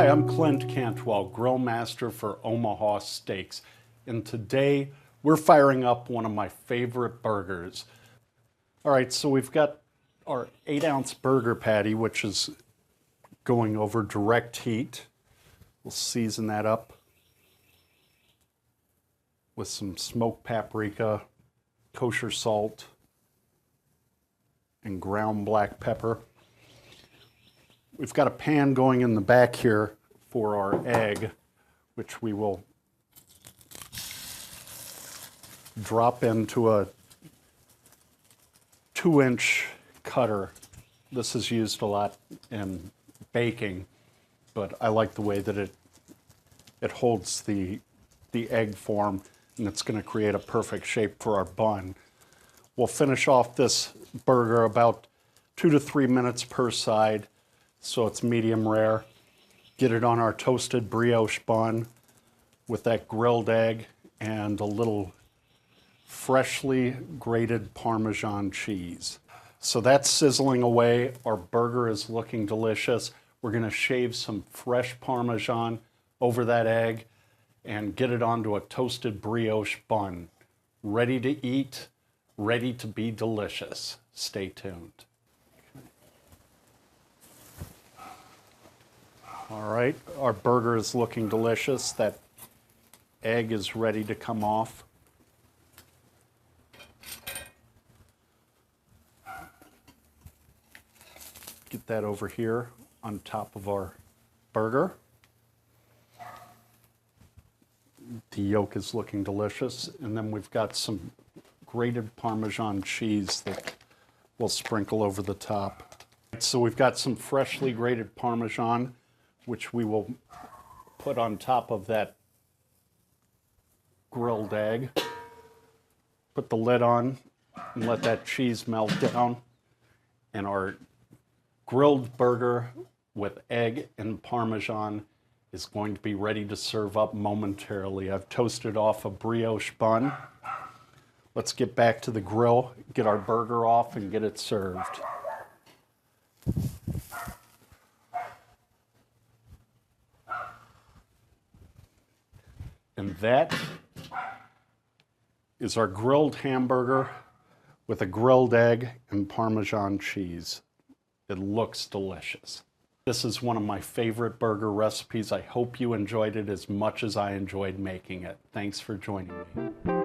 Hi, I'm Clint Cantwell, Grill Master for Omaha Steaks, and today we're firing up one of my favorite burgers. All right, so we've got our 8-ounce burger patty, which is going over direct heat. We'll season that up with some smoked paprika, kosher salt, and ground black pepper. We've got a pan going in the back here for our egg, which we will drop into a 2-inch cutter. This is used a lot in baking, but I like the way that it holds the egg form, and it's going to create a perfect shape for our bun. We'll finish off this burger about 2 to 3 minutes per side, so it's medium rare. Get it on our toasted brioche bun with that grilled egg and a little freshly grated Parmesan cheese. So that's sizzling away. Our burger is looking delicious. We're going to shave some fresh Parmesan over that egg and get it onto a toasted brioche bun. Ready to eat, ready to be delicious. Stay tuned. All right, our burger is looking delicious. That egg is ready to come off. Get that over here on top of our burger. The yolk is looking delicious. And then we've got some grated Parmesan cheese that we'll sprinkle over the top. So we've got some freshly grated Parmesan, which we will put on top of that grilled egg. Put the lid on and let that cheese melt down. And our grilled burger with egg and Parmesan is going to be ready to serve up momentarily. I've toasted off a brioche bun. Let's get back to the grill, get our burger off, and get it served. And that is our grilled hamburger with a grilled egg and Parmesan cheese. It looks delicious. This is one of my favorite burger recipes. I hope you enjoyed it as much as I enjoyed making it. Thanks for joining me.